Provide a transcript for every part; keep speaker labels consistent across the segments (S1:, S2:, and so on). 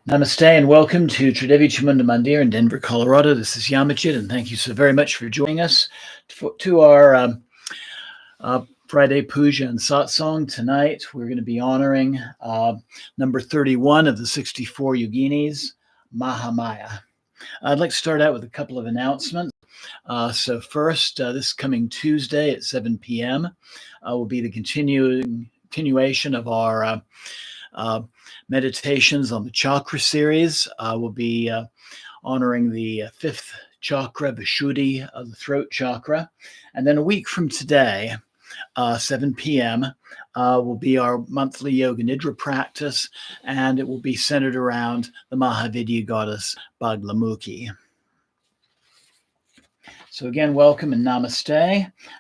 S1: Namaste and welcome to Tridevi Chamunda Mandir in Denver, Colorado. This is Yamachit, and thank you so very much for joining us to our Friday Puja and Satsang. Tonight we're going to be honoring number 31 of the 64 Yoginis, Mahamaya. I'd like to start out with a couple of announcements. So first, this coming Tuesday at 7 p.m. Will be the continuation of our meditations on the chakra series. We'll be honoring the fifth chakra, Vishuddhi, of the throat chakra. And then a week from today, 7 p.m., will be our monthly Yoga Nidra practice, and it will be centered around the Mahavidya goddess Baglamukhi. So again, welcome and namaste.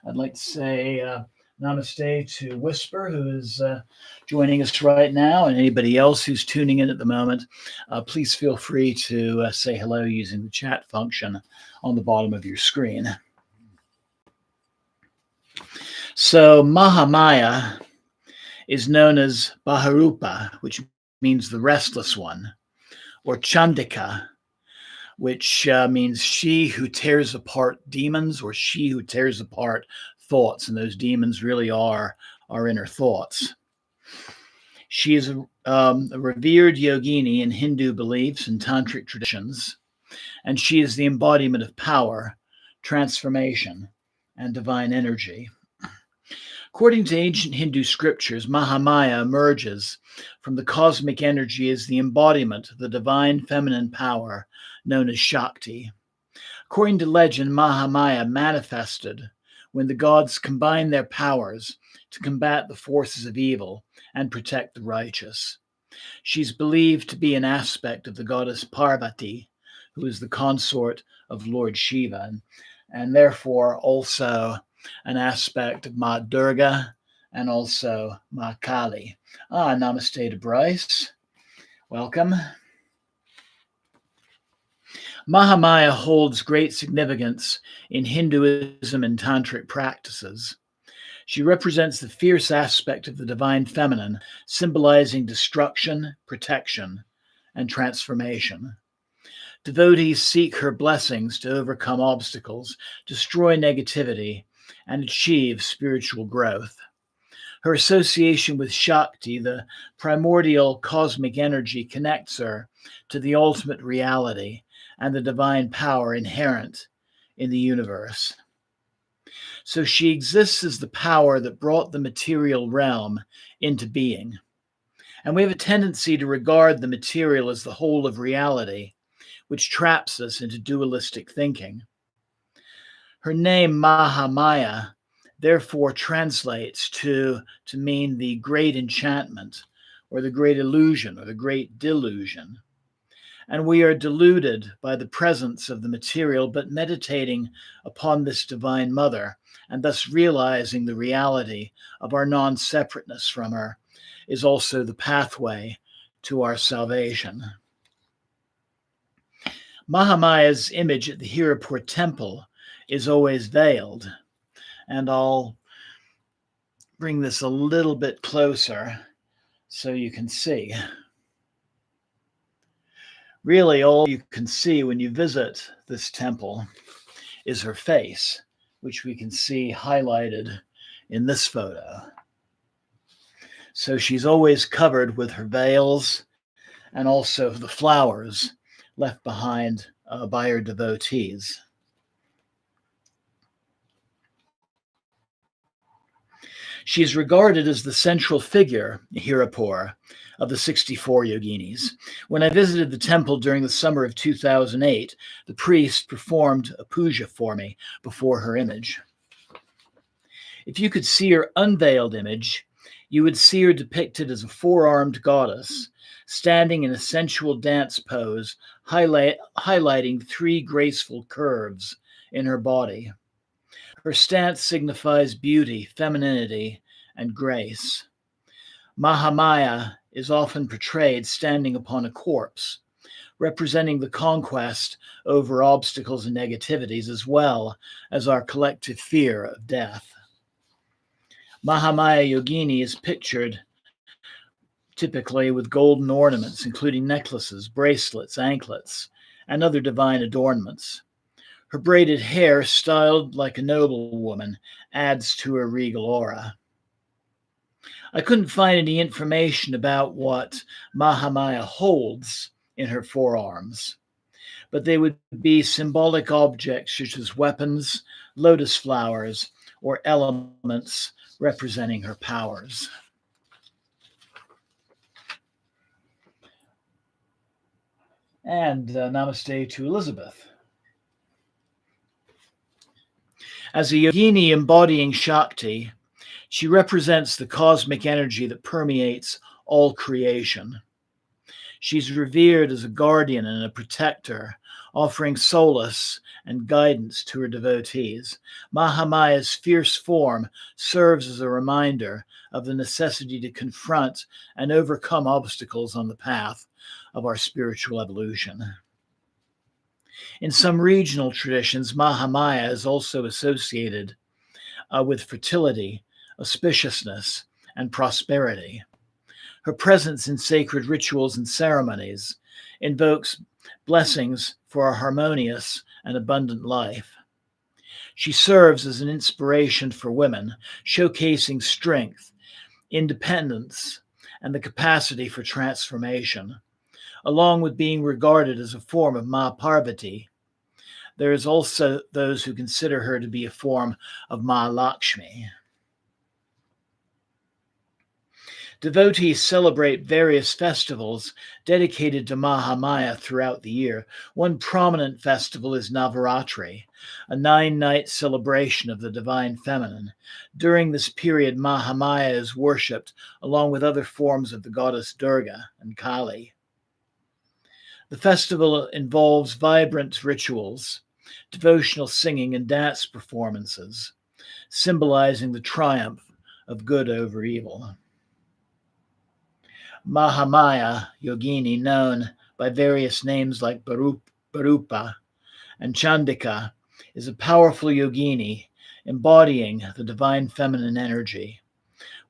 S1: I'd like to say namaste to Whisper, who is joining us right now, and anybody else who's tuning in at the moment. Please feel free to say hello using the chat function on the bottom of your screen. So Mahamaya is known as Baharupa, which means the restless one, or Chandika, which means she who tears apart demons, or she who tears apart thoughts, and those demons really are our inner thoughts. She is a revered yogini in Hindu beliefs and tantric traditions, and she is the embodiment of power, transformation, and divine energy. According to ancient Hindu scriptures, Mahamaya emerges from the cosmic energy as the embodiment of the divine feminine power known as Shakti. According to legend, Mahamaya manifested when the gods combined their powers to combat the forces of evil and protect the righteous. She's believed to be an aspect of the goddess Parvati, who is the consort of Lord Shiva, and therefore also an aspect of Ma Durga and also Ma Kali. Namaste to Bryce. Welcome. Mahamaya holds great significance in Hinduism and tantric practices. She represents the fierce aspect of the divine feminine, symbolizing destruction, protection, and transformation. Devotees seek her blessings to overcome obstacles, destroy negativity, and achieve spiritual growth. Her association with Shakti, the primordial cosmic energy, connects her to the ultimate reality and the divine power inherent in the universe. So she exists as the power that brought the material realm into being. And we have a tendency to regard the material as the whole of reality, which traps us into dualistic thinking. Her name, Mahamaya, therefore translates to mean the great enchantment, or the great illusion, or the great delusion. And we are deluded by the presence of the material, but meditating upon this divine mother, and thus realizing the reality of our non-separateness from her, is also the pathway to our salvation. Mahamaya's image at the Hirapur temple is always veiled, and I'll bring this a little bit closer so you can see. Really, all you can see when you visit this temple is her face, which we can see highlighted in this photo. So she's always covered with her veils and also the flowers left behind by her devotees. She is regarded as the central figure, Hirapur, of the 64 yoginis. When I visited the temple during the summer of 2008, the priest performed a puja for me before her image. If you could see her unveiled image, you would see her depicted as a four-armed goddess, standing in a sensual dance pose, highlighting three graceful curves in her body. Her stance signifies beauty, femininity, and grace. Mahamaya is often portrayed standing upon a corpse, representing the conquest over obstacles and negativities, as well as our collective fear of death. Mahamaya Yogini is pictured typically with golden ornaments, including necklaces, bracelets, anklets, and other divine adornments. Her braided hair, styled like a noblewoman, adds to her regal aura. I couldn't find any information about what Mahamaya holds in her forearms, but they would be symbolic objects such as weapons, lotus flowers, or elements representing her powers. And namaste to Elizabeth. As a yogini embodying Shakti, she represents the cosmic energy that permeates all creation. She's revered as a guardian and a protector, offering solace and guidance to her devotees. Mahamaya's fierce form serves as a reminder of the necessity to confront and overcome obstacles on the path of our spiritual evolution. In some regional traditions, Mahamaya is also associated with fertility, auspiciousness, and prosperity. Her presence in sacred rituals and ceremonies invokes blessings for a harmonious and abundant life. She serves as an inspiration for women, showcasing strength, independence, and the capacity for transformation. Along with being regarded as a form of Ma Parvati, there is also those who consider her to be a form of Ma Lakshmi. Devotees celebrate various festivals dedicated to Mahamaya throughout the year. One prominent festival is Navaratri, a 9-night celebration of the divine feminine. During this period, Mahamaya is worshipped along with other forms of the goddess Durga and Kali. The festival involves vibrant rituals, devotional singing, and dance performances, symbolizing the triumph of good over evil. Mahamaya Yogini, known by various names like Barupa and Chandika, is a powerful yogini embodying the divine feminine energy.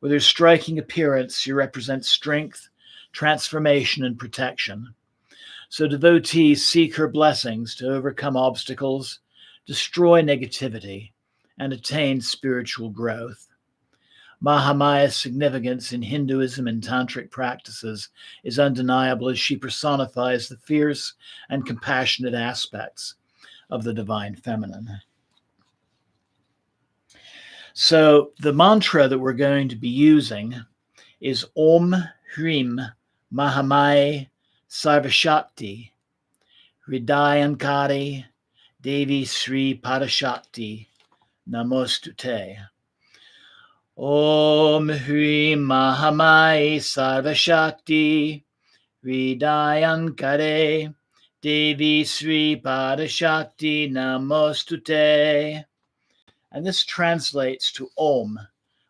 S1: With her striking appearance, she represents strength, transformation, and protection. So devotees seek her blessings to overcome obstacles, destroy negativity, and attain spiritual growth. Mahamaya's significance in Hinduism and tantric practices is undeniable, as she personifies the fierce and compassionate aspects of the divine feminine. So the mantra that we're going to be using is Om Hrim Mahamaya Sarvashakti Hridayankari Devi Sri Parashakti Namostute. Om Hrim Mahamaya Sarvashakti Hridayankare Devi Sri Parashakti Namostute. And this translates to Om.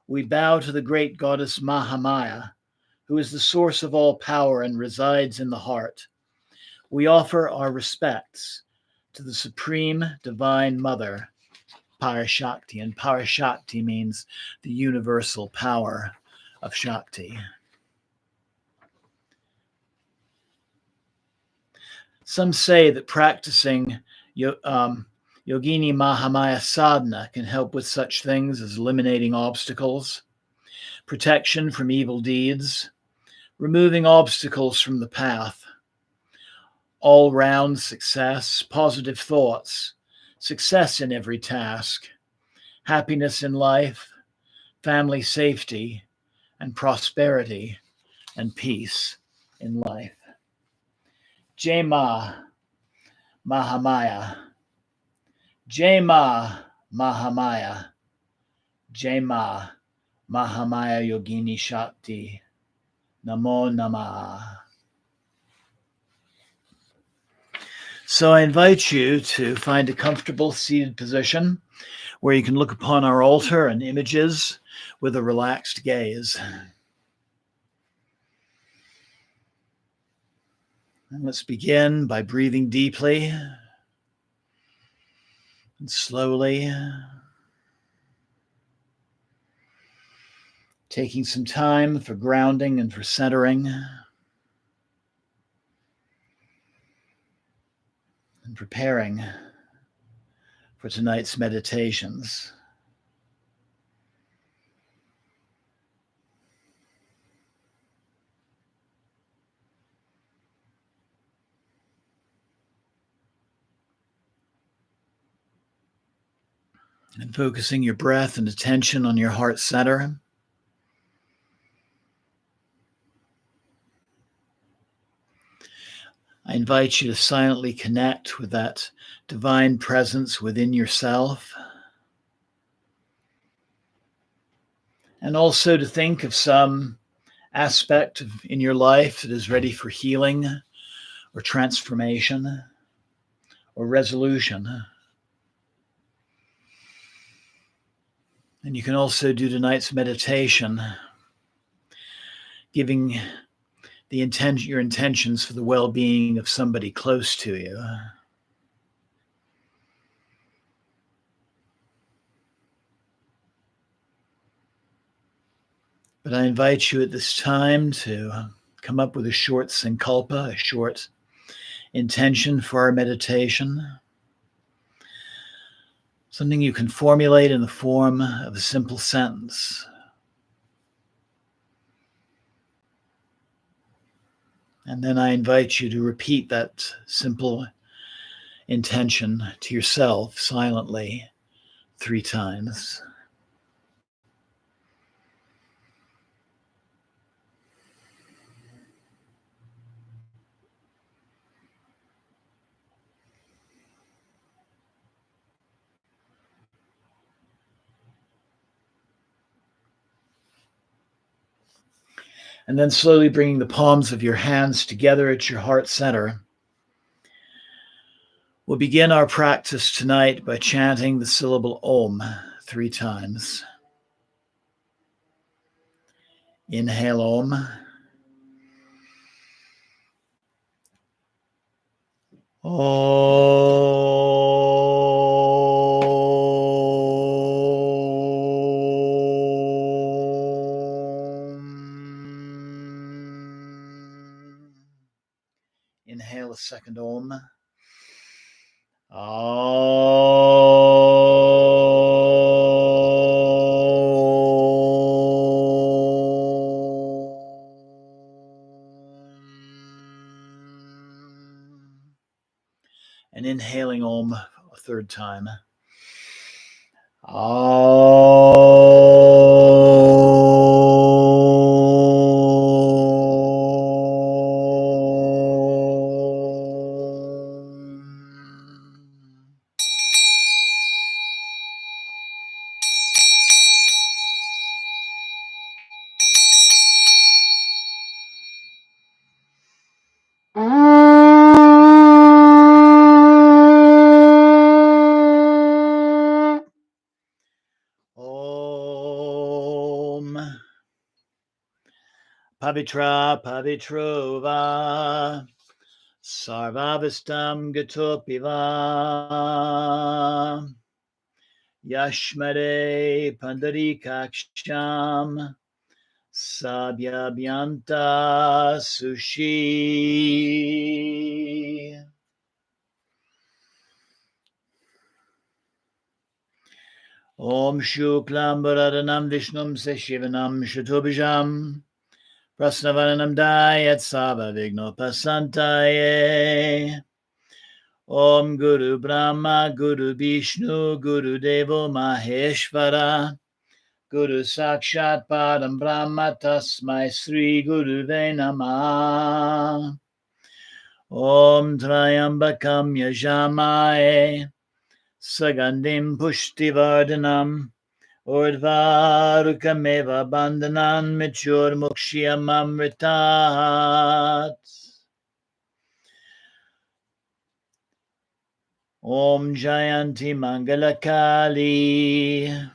S1: We bow to the great goddess Mahamaya, who is the source of all power and resides in the heart. We offer our respects to the Supreme Divine Mother, Parashakti, and Parashakti means the universal power of Shakti. Some say that practicing Yogini Mahamaya sadhana can help with such things as eliminating obstacles, protection from evil deeds, removing obstacles from the path, all-round success, positive thoughts, success in every task, happiness in life, family safety, and prosperity and peace in life. Jai Ma Mahamaya. Jai Ma Mahamaya. Jai Ma Mahamaya Yogini Shakti. Namo Namah. So I invite you to find a comfortable seated position where you can look upon our altar and images with a relaxed gaze. And let's begin by breathing deeply and slowly. Taking some time for grounding and for centering, and preparing for tonight's meditations. And focusing your breath and attention on your heart center. I invite you to silently connect with that divine presence within yourself. And also to think of some aspect in your life that is ready for healing or transformation or resolution. And you can also do tonight's meditation, giving your intentions for the well-being of somebody close to you. But I invite you at this time to come up with a short sankalpa, a short intention for our meditation. Something you can formulate in the form of a simple sentence. And then I invite you to repeat that simple intention to yourself silently 3 times. And then slowly bringing the palms of your hands together at your heart center. We'll begin our practice tonight by chanting the syllable Om 3 times. Inhale Om. Inhale a second Om. And inhaling Om a third time. Pavitra Pavitrova Sarvavistam Gatopiva Yashmade Pandarikaksham Sabhyabhyanta Sushi. Om Shuklam Bharadhanam Vishnum Seshivanam Shatobhijam Prasnavanam Dayat Sava Vigno Pasantaye. Om Guru Brahma Guru Vishnu Guru Devo Maheshvara Guru Sakshat Padam Brahma Tasmai Sri Guruve Namah. Om Trayambakam Yajamaye Sagandim Pushtivardhanam Urdvarukam Bandhanan Michur Mukshiyam Amritat. Om Jayanti Mangalakali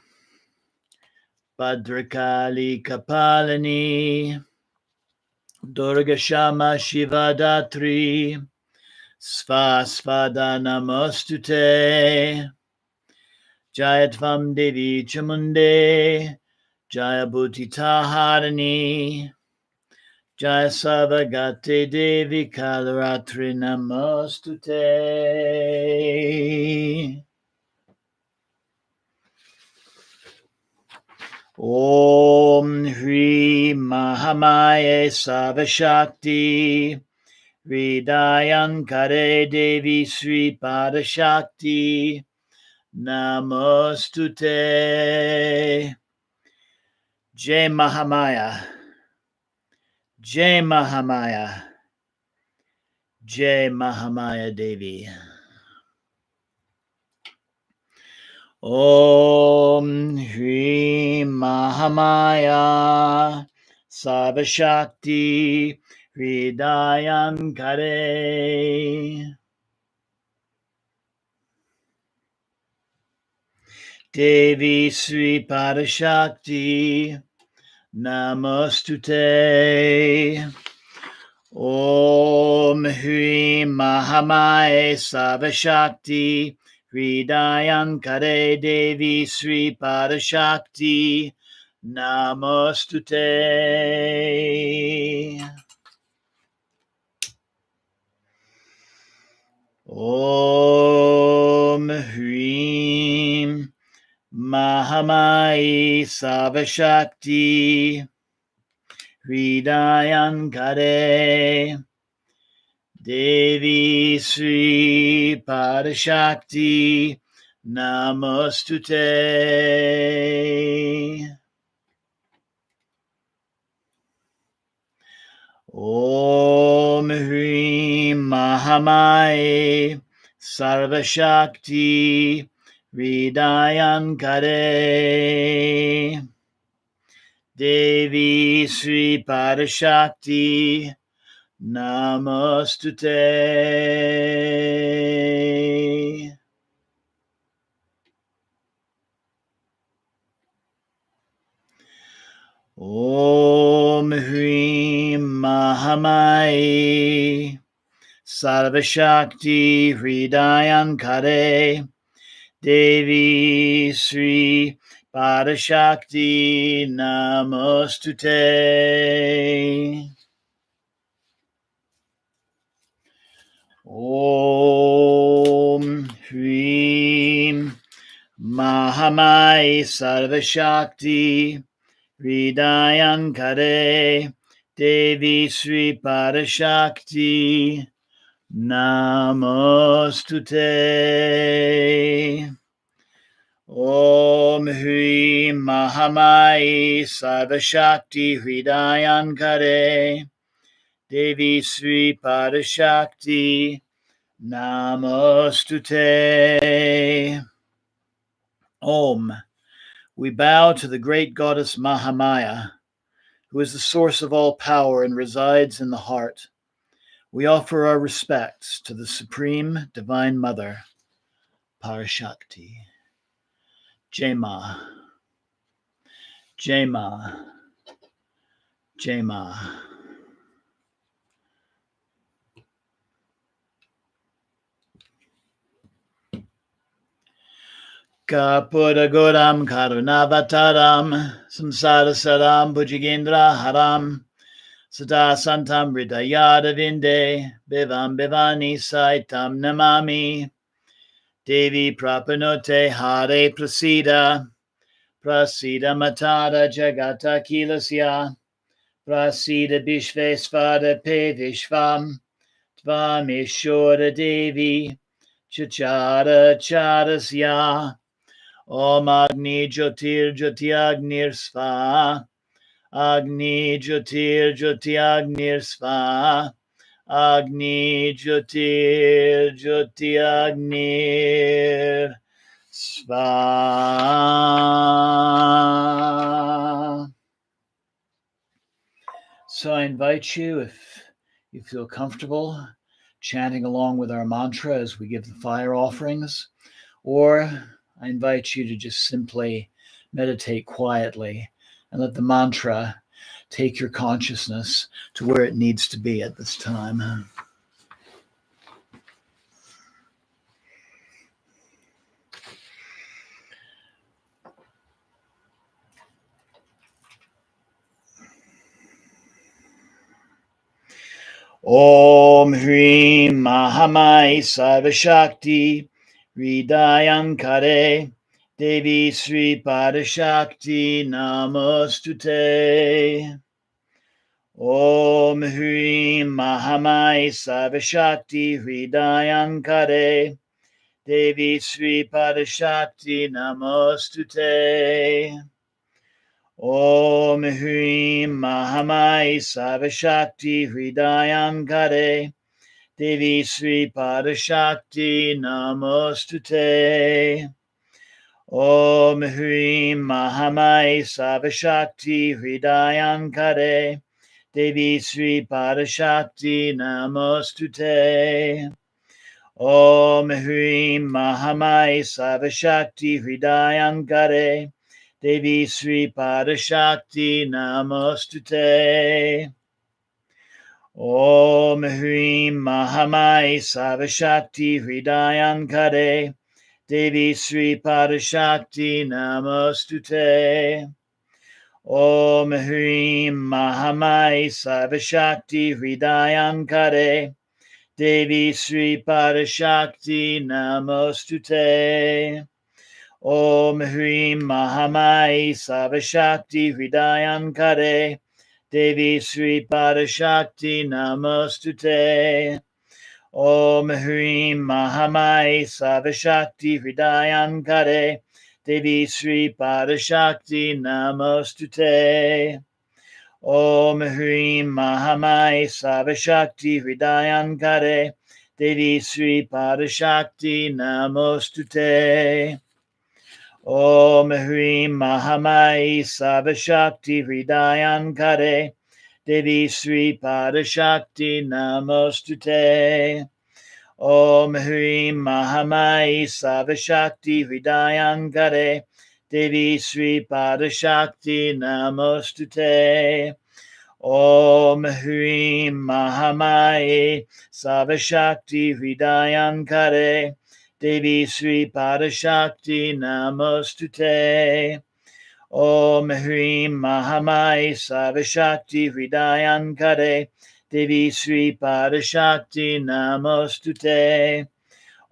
S1: Bhadrakali Kapalini Durga Shama Shiva Datri Svasvada Namostute Jayatvam Devi Chamunde Jaya Bhutitaharini, Jaya Savagate Devi Kalaratri Namostute. Om Hri Mahamaya Savashakti Hridayankare Devi Sri Padashakti Namostute. Jai Mahamaya, Jai Mahamaya, Jai Mahamaya Devi. Om Hri Mahamaya Sarvashakti Hridayankare Devi Sri Padashakti Namostute. Om Hri Mahamaya Sarvashakti Hridayankare Devi Sri Padashakti Namostute. Om Hri Mahamaya Sarvashakti Hridayankare Devi Sri Padashakti Namostute. Om Hri Mahamaya Sarvashakti Hridayankare Devi Sri Padashakti Namostute. Om Hri Mahamaya Sarvashakti Hridayankare Devi Sri Padashakti Namostute. Om Hri Mahamaya Sarvashakti Hridayankare Devi Sri Padashakti Namostute. Om Hri Mahamaya Sarvashakti Hridayankare Devi Sri Padashakti Namostute. Om. We bow to the great goddess Mahamaya, who is the source of all power and resides in the heart. We offer our respects to the Supreme Divine Mother, Parashakti. Jai Ma, Jai Ma, Jai Ma. Kapuraguram Karunavataram Samsara Saram Bhujagendra Haram Sada Santam Hridayada Vinde Bivam Bivani Saitam Namami Devi Prapanote Hare Prasida Prasida Matada Jagata Kilasya Prasida Bishvesvada Pe Vishvam Tvameshwara Devi Chachara Charasya Om Agni Jyotir Jyotiagnir Svaha Agni Jyotir Jyotiagnir Svaha Agni Jyotir Jyotiagnir Svaha. So I invite you, if you feel comfortable, chanting along with our mantra as we give the fire offerings, or I invite you to just simply meditate quietly and let the mantra take your consciousness to where it needs to be at this time. Om Hrim Mahamaya Sarvashakti Hridayankare Devi Sri Padashakti Namostute. Om Hrim Mahamaya Sarvashakti Hridayankare Devi Sri Padashakti Namostute. Om Hrim Mahamaya Sarvashakti Hridayankare Devi Sri Padashakti Namostute. Om Hrim Mahamaya Sarvashakti Hridayankare Devi Sri Padashakti Namostute. Om Hrim Mahamaya Sarvashakti Hridayankare Devi Sri Padashakti Namostute. Om Hrim Mahamaya Sarvashakti Hridayankare Devi Sri Padashakti Namostute. Om Hrim Mahamaya Sarvashakti Hridayankare Devi Sri Padashakti Namostute. Om Hrim Mahamaya Sarvashakti Hridayankare Devi Sri Padashakti Namostute. Om Hrim Mahamaya Sarvashakti Hridayankare Devi Sri Padashakti Namostute. Om Hrim Mahamaya Sarvashakti Hridayankare Devi Sri Padashakti Namostute. Om Hrim Mahamaya Sarvashakti Hridayankare Devi Sri Padashakti Namostute. Om Hrim Mahamaya Sarvashakti Hridayankare Devi Sri Padashakti Namostute. Om Hrim Mahamaya Sarvashakti Hridayankare Devi Sri Padashakti Namostute. Om Hrim Mahamaya Sarvashakti Hridayankare Devi Sri Padashakti Namostute.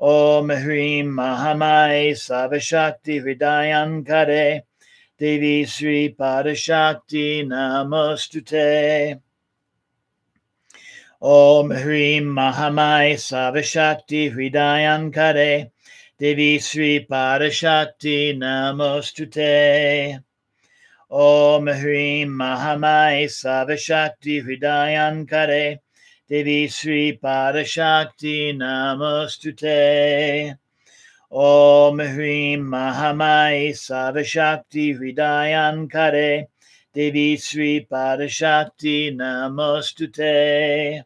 S1: Om Hrim Mahamaya Sarvashakti Hridayankare Devi Sri Padashakti Namostute. Om Hrim Mahamaya Sarvashakti Hridayankare Devi Sri Padashakti Namostute. Om Hrim Mahamaya Sarvashakti Hridayankare Devi Sri Padashakti Namostute. Om Hrim Mahamaya Sarvashakti Hridayankare Devi Sri Padashakti Namostute.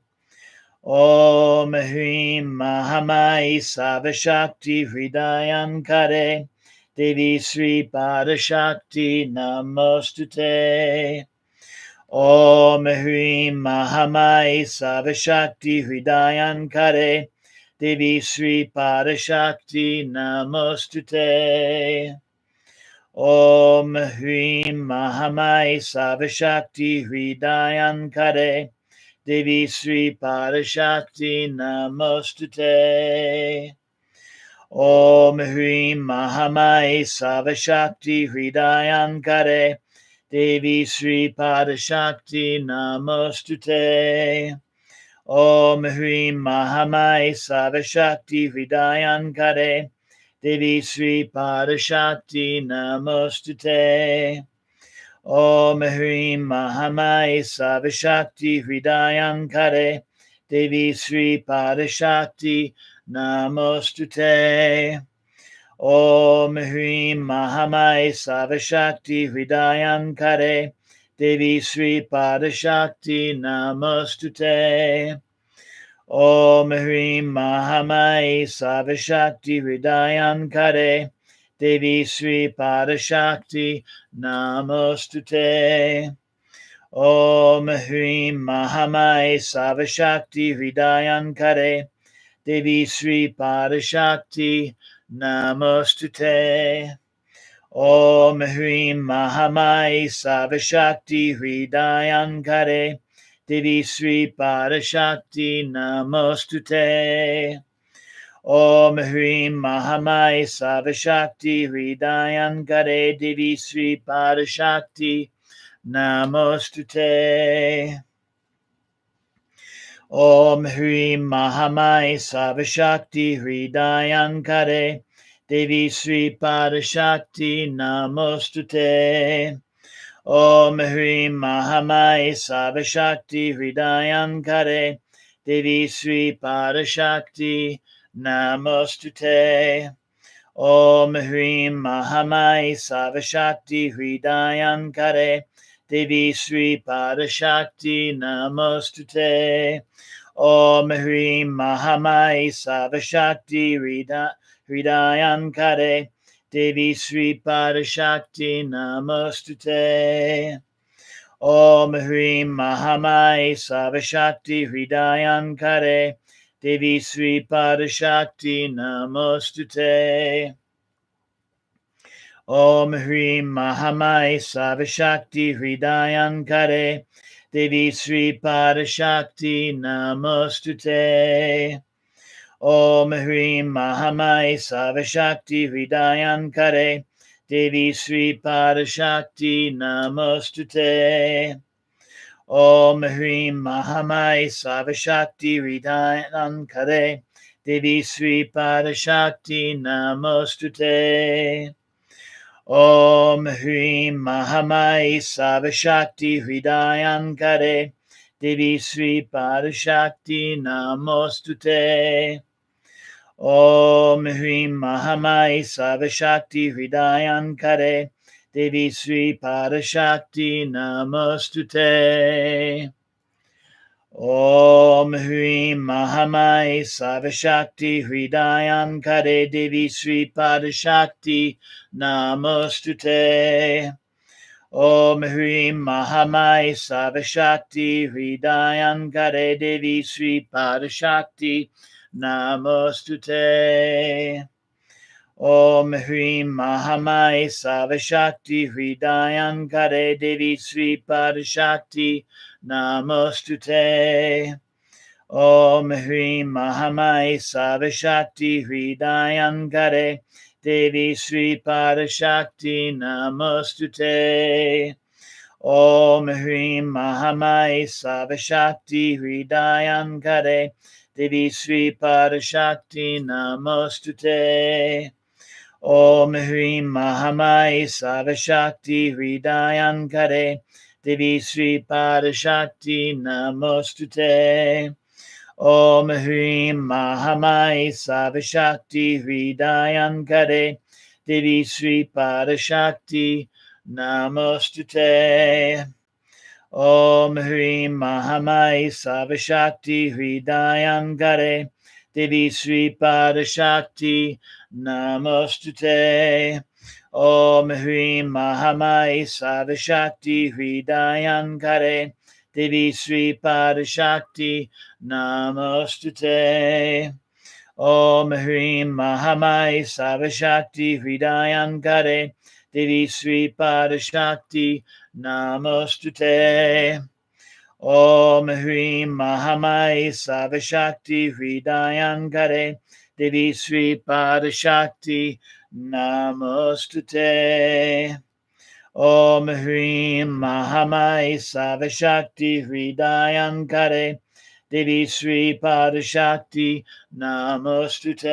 S1: Om Hrim Mahamaya Sarvashakti Hridayankare Devi Sri Padashakti Namostute. Om Hrim Mahamaya Sarvashakti Hridayankare Devi Sri Padashakti Namostute. Om Hrim Mahamaya Sarvashakti Hridayankare Devi Sri Padashakti Namostute. Om Hrim Mahamaya Sarvashakti Hridayankare Devi Sri Padashakti Namostute. Om Hrim Mahamaya Sarvashakti Hridayankare Devi Sri Padashakti Namostute. Om Hrim Mahamaya Sarvashakti Hridayankare Devi Sri Padashakti Namostute. Om Hrim Mahamaya Sarvashakti Hridayankare Devi Sri Padashakti Namostute. Om Hrim Mahamaya Sarvashakti Hridayankare Devi Sri Padashakti Namostute. Om Hrim Mahamaya Sarvashakti Hridayankare Devi Sri Padashakti Namostute. Om Hrim Mahamaya Sarvashakti Hridayankare Devi Sri Parashakti Namostute. Om Hrim Mahamaya Savashakti Hridayankare Devi Sri Parashakti Namostute. Om Hrim Mahamaya Savashakti Hridayankare Devi Sri Parashakti Namostute. Om Hrim Mahamaya Savashakti Hridayankare Devi Sri Parashakti Namostute. Om Hrim Mahamaya Savashakti Hridayankare Devi Sri Parashakti Namostute. Om Hrim Mahamaya Savashakti Hridayankare Devi Sri Parashakti Namostute. Om Hrim Mahamaya Savashakti Hridayankare Devi Sri Parashakti Namostute. Om Hrim Mahamaya Savashakti Hridayankare Devi Sri Parashakti Namostute. Om Hrim Mahamaya Savashakti Hridayankare Devi Sri Parashakti Namostute. Om Hrim Mahamaya Savashakti Hridayankare Devi Sri Parashakti Namostute. Om Hrim Mahamaya Savashakti Hridayankare Devi Sri Parashakti Namostute. Om Hrim Mahamaya Savashakti Hridayankare Devi Sri Parashakti Namostute. Om Hrim Mahamaya Savashakti Hridayankare Devi Sri Parashakti Namostute. Om Hrim Mahamaya Savashakti Hridayankare Devi Sri Parashakti Namostute. Om Hrim Mahamaya Savashakti Hridayankare Devi Sri Parashakti Namostute. Om Hrim Mahamaya Savashakti Hridayankare Devi Sri Parashakti Namostute. Om Hrim Mahamaya Savashakti Hridayankare Devi Sri Parashakti Namostute. Om Hrim Mahamaya Savashakti Hridayankare Devi Sri Parashakti Namostute. Om Hrim Mahamaya Savashakti Hridayankare Devi Sri Parashakti Namostute. Om Hrim Mahamaya Savashakti Hridayankare Devi Sri Parashakti Namostute. Om Hrim Mahamaya Savashakti Hridayankare Devi Sri Parashakti Namostute. Om Hrim Mahamaya Savashakti Hridayankare Devi Sri Parashakti Namostute. Om Hrim Mahamaya Savashakti Hridayankare Devi Sri Parashakti Namostute. Om Hrim Mahamaya Savashakti Hridayankare Devi Sri Parashakti Namostute.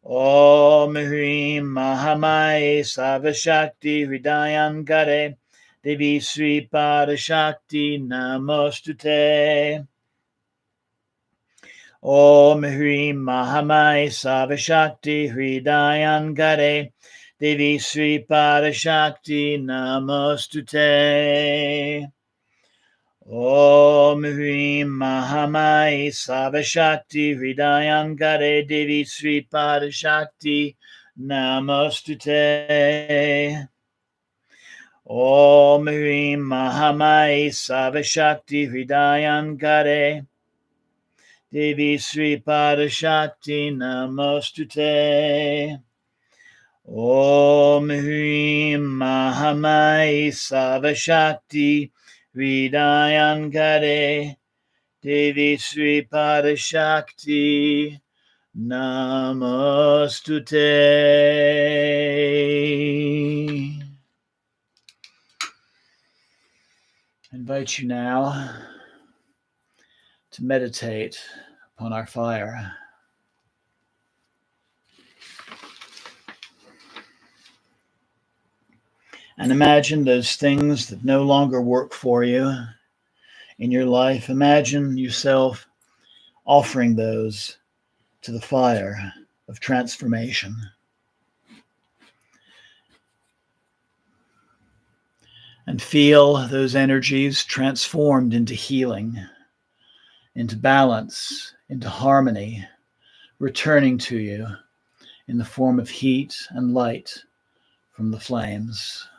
S1: Om Hrim Mahamaya Savashakti Hridayankare Devi Sri Parashakti Namostute. Om Hrim Mahamaya Savashakti Hridayankare Devi Sri Parashakti Namostute. Om Hrim Mahamaya Savashakti Hridayankare Devi Sri Parashakti Namostute. Om Hrim Mahamaya Savashakti Hridayankare Devi Sri Parashakti Namostute. Om Hrim Mahamaya Savashakti Hridayankare Devi Sri Padashakti Namostute. I invite you now to meditate upon our fire. And imagine those things that no longer work for you in your life. Imagine yourself offering those to the fire of transformation. And feel those energies transformed into healing, into balance, into harmony, returning to you in the form of heat and light from the flames.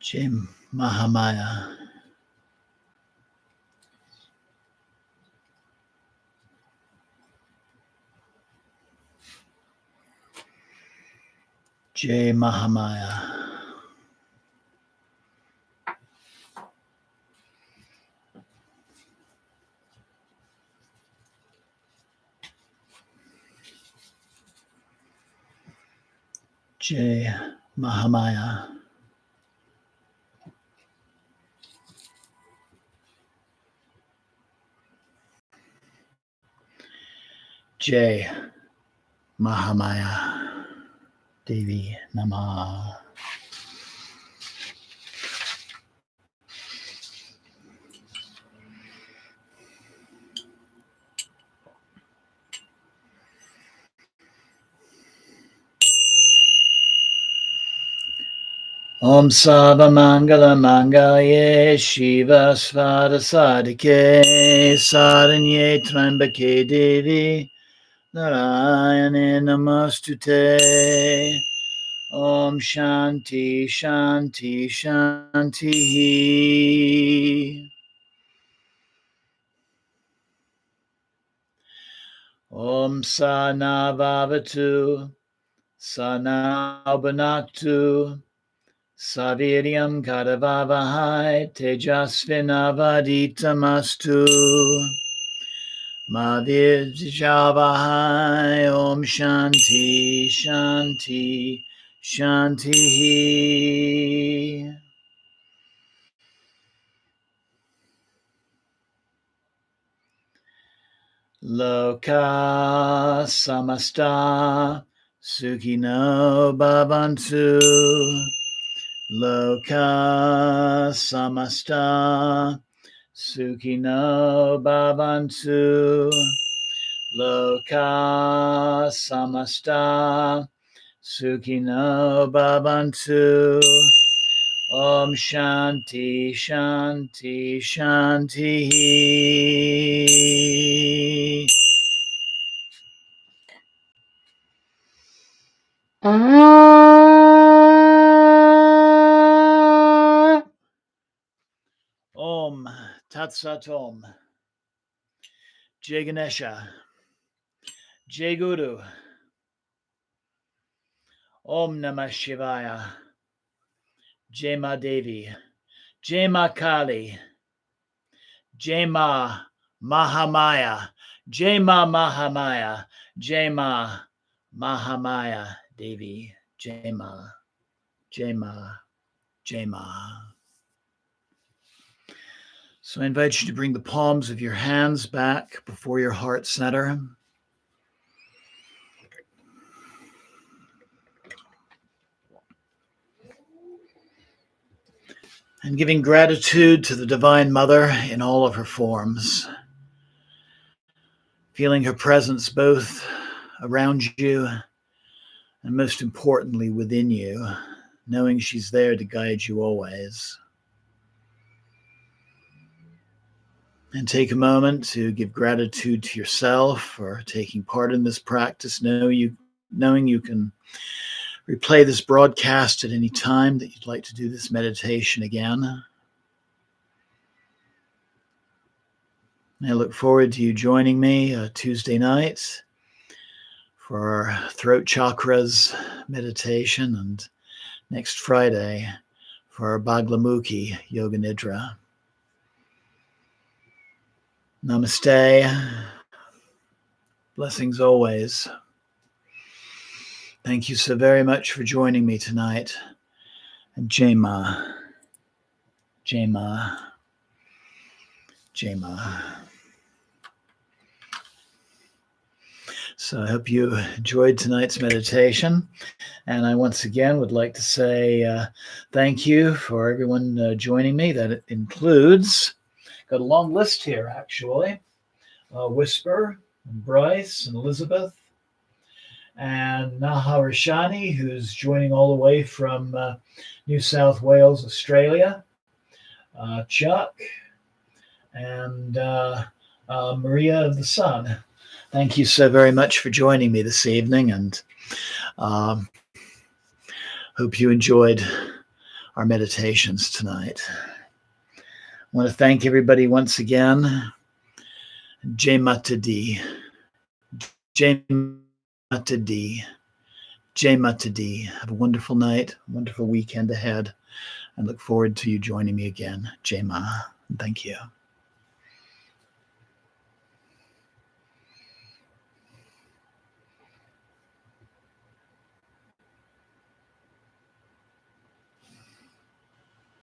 S1: Jai Mahamaya. Jai Mahamaya. Jai Mahamaya. Jai Mahamaya. Devi Namah. Om Sava Mangala Mangalye Shiva Svada Sadike Saranye Trambake Devi Narayane Namostute. Om Shanti Shanti Shanti. Om Sana Vavatu Sana Bhanaktu Saviryam Kadavavahai Tejasvinavaditamastu Mavidjavahai. Om Shanti Shanti Shanti. Loka samasta Sukhino bhavantu loka samasta. Sukhino bhavantu loka samasta. Sukhino bhavantu. Om Shanti Shanti Shanti. Om Tat Sat Om. Jai Ganesha. Jai Guru. Om Namah Shivaya. Jai Ma Devi. Jai Ma Kali. Jai Ma Mahamaya. Jai Ma Mahamaya. Jai Ma Mahamaya Devi. Jai Ma. Jai Ma. Jai Ma. So I invite you to bring the palms of your hands back before your heart center. And giving gratitude to the Divine Mother in all of her forms. Feeling her presence both around you and most importantly within you, knowing she's there to guide you always. And take a moment to give gratitude to yourself for taking part in this practice, knowing you can replay this broadcast at any time that you'd like to do this meditation again. I look forward to you joining me Tuesday night for our throat chakras meditation and next Friday for our Baglamukhi Yoga Nidra. Namaste. Blessings always. Thank you so very much for joining me tonight. And Jai Ma. Jai Ma. Jai Ma. So I hope you enjoyed tonight's meditation. And I once again would like to say thank you for everyone joining me. That includes, got a long list here actually. Whisper, and Bryce, and Elizabeth, and Naharashani, who's joining all the way from New South Wales, Australia, Chuck, and Maria of the Sun. Thank you so very much for joining me this evening, and hope you enjoyed our meditations tonight. I want to thank everybody once again. Jai Mata Di. Jai Mata Di. Jai Mata Di. Have a wonderful night, wonderful weekend ahead, and look forward to you joining me again. Jai Ma. Thank you.